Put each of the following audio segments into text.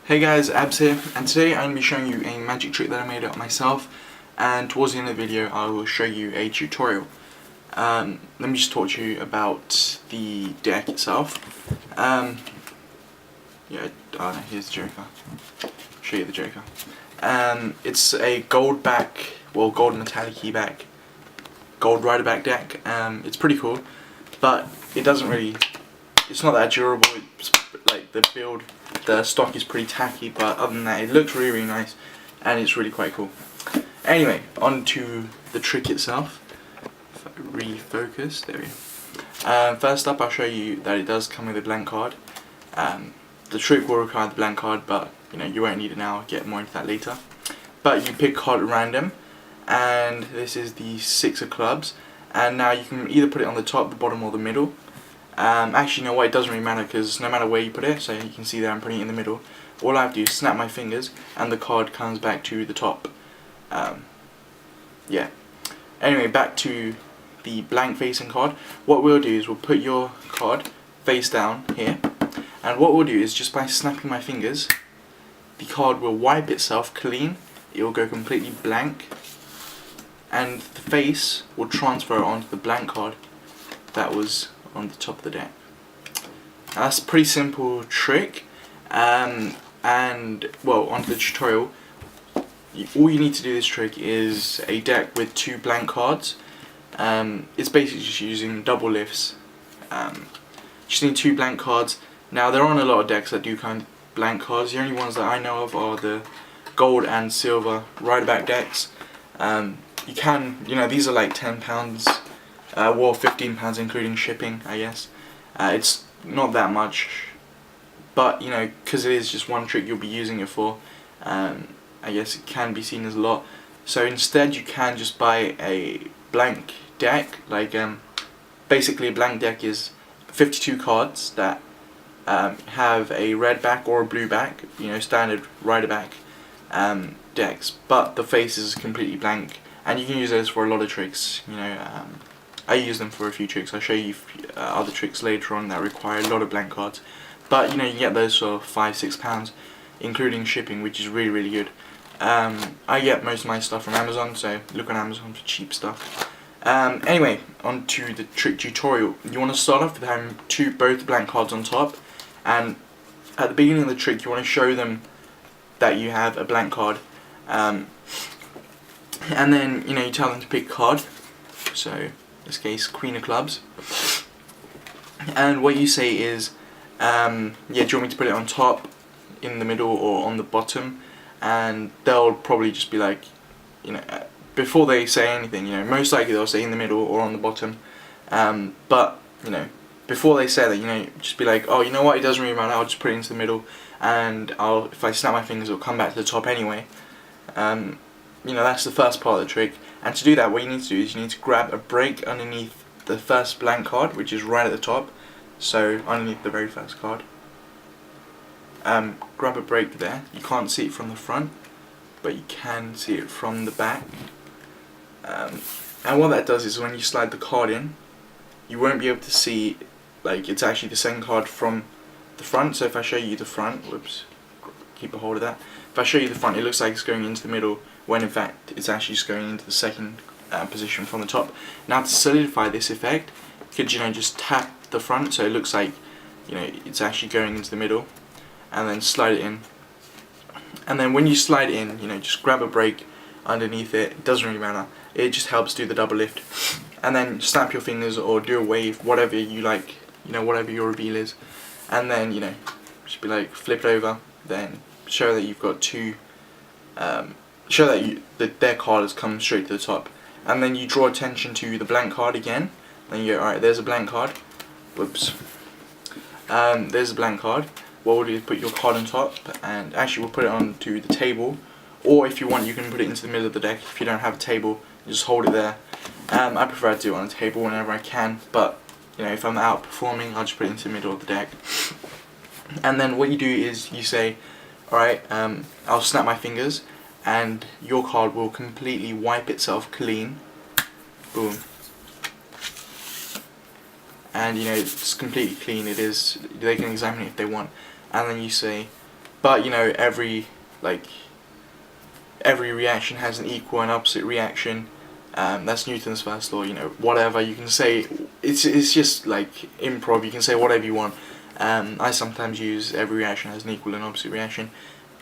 Hey guys, Abs here, and today I'm going to be showing you a magic trick that I made up myself, and towards the end of the video I will show you a tutorial. Let me just talk to you about the deck itself. Here's the Joker. Show you the Joker. It's a gold metallic key back, gold rider back deck. It's pretty cool, but it's not that durable. It's like the stock is pretty tacky, but other than that it looks really nice and it's really quite cool. Anyway, on to the trick itself. If I refocus, there we go. First up I'll show you that it does come with a blank card. The trick will require the blank card, but you won't need it now. I'll get more into that later. But you pick card at random, and this is the 6 of clubs, and now you can either put it on the top, the bottom or the middle. Actually, you know what, it doesn't really matter, because no matter where you put it, so you can see there I'm putting it in the middle, all I have to do is snap my fingers and the card comes back to the top. Yeah. Anyway, back to the blank facing card. What we'll do is we'll put your card face down here, and what we'll do is just by snapping my fingers, the card will wipe itself clean, it will go completely blank, and the face will transfer onto the blank card that was on the top of the deck. Now, that's a pretty simple trick, and well, onto the tutorial. All you need to do this trick is a deck with 2 blank cards. It's basically just using double lifts. Just need 2 blank cards. Now there aren't a lot of decks that do kind of blank cards. The only ones that I know of are the gold and silver rider back decks. You can, these are like £10. Well, £15 including shipping, I guess. It's not that much, but because it is just one trick you'll be using it for, I guess it can be seen as a lot. So instead you can just buy a blank deck. Basically a blank deck is 52 cards that have a red back or a blue back, standard rider back decks, but the face is completely blank, and you can use those for a lot of tricks. I use them for a few tricks. I'll show you other tricks later on that require a lot of blank cards. But you can get those for £5-6, including shipping, which is really good. I get most of my stuff from Amazon, so look on Amazon for cheap stuff. Anyway, on to the trick tutorial. You want to start off with having both blank cards on top, and at the beginning of the trick you want to show them that you have a blank card. And then you tell them to pick a card. So in this case, Queen of Clubs, and what you say is, do you want me to put it on top, in the middle, or on the bottom? And they'll probably just be like, before they say anything, most likely they'll say in the middle or on the bottom. But before they say that, just be like, oh, you know what, it doesn't really matter, I'll just put it into the middle, and if I snap my fingers, it'll come back to the top anyway. That's the first part of the trick. And to do that, what you need to do is you need to grab a break underneath the first blank card, which is right at the top, so underneath the very first card. Grab a break there. You can't see it from the front, but you can see it from the back. And what that does is when you slide the card in, you won't be able to see it's actually the same card from the front. So if I show you the front, keep a hold of that. If I show you the front, it looks like it's going into the middle, when in fact it's actually just going into the second position from the top. Now to solidify this effect, you could just tap the front so it looks like it's actually going into the middle, and then slide it in. And then when you slide it in, just grab a break underneath it. It doesn't really matter. It just helps do the double lift. And then snap your fingers or do a wave, whatever you like, whatever your reveal is. And then just be like, flip it over, then show that you've got 2. Show that their card has come straight to the top, and then you draw attention to the blank card again. Then you go, alright, there's a blank card. Whoops. There's a blank card. What we'll do is put your card on top, and actually we'll put it onto the table, or if you want you can put it into the middle of the deck. If you don't have a table, you just hold it there. I prefer to do it on a table whenever I can, but if I'm out performing, I'll just put it into the middle of the deck. And then what you do is you say, alright, I'll snap my fingers, and your card will completely wipe itself clean. Boom. And it's completely clean. It is. They can examine it if they want. And then you say, but you know, every reaction has an equal and opposite reaction. That's Newton's first law. You know, whatever you can say, it's just like improv. You can say whatever you want. I sometimes use every reaction has an equal and opposite reaction,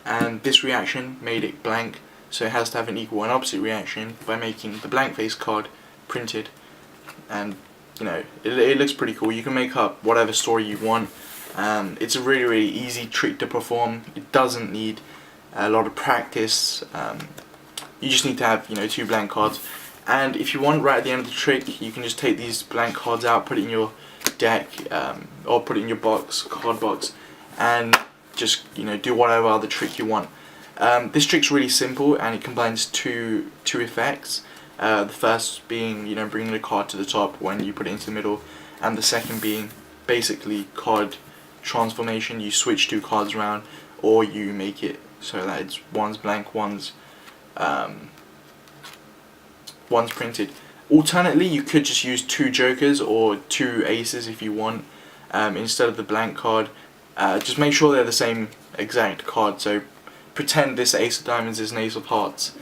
and this reaction made it blank, so it has to have an equal and opposite reaction by making the blank face card printed. And you know, it looks pretty cool. You can make up whatever story you want. It's a really easy trick to perform. It doesn't need a lot of practice. You just need to have, you know, 2 blank cards. And if you want, right at the end of the trick, you can just take these blank cards out, put it in your deck, or put it in your card box, and just, you know, do whatever other trick you want. This trick's really simple, and it combines two effects. The first being, you know, bringing the card to the top when you put it into the middle, and the second being basically card transformation. You switch 2 cards around, or you make it so that it's one's blank, one's printed. Alternately, you could just use 2 jokers or 2 aces if you want, instead of the blank card. Just make sure they're the same exact card. So pretend this ace of diamonds is an ace of hearts,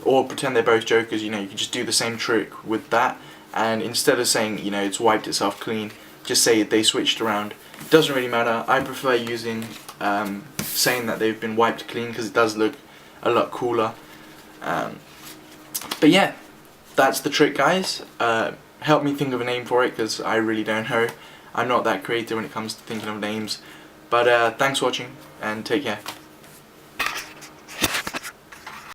or pretend they're both jokers. You know, you can just do the same trick with that, and instead of saying, you know, it's wiped itself clean, just say they switched around. It doesn't really matter. I prefer using saying that they've been wiped clean, because it does look a lot cooler. But yeah, that's the trick, guys. Help me think of a name for it, because I really don't know. I'm not that creative when it comes to thinking of names. But thanks for watching, and take care.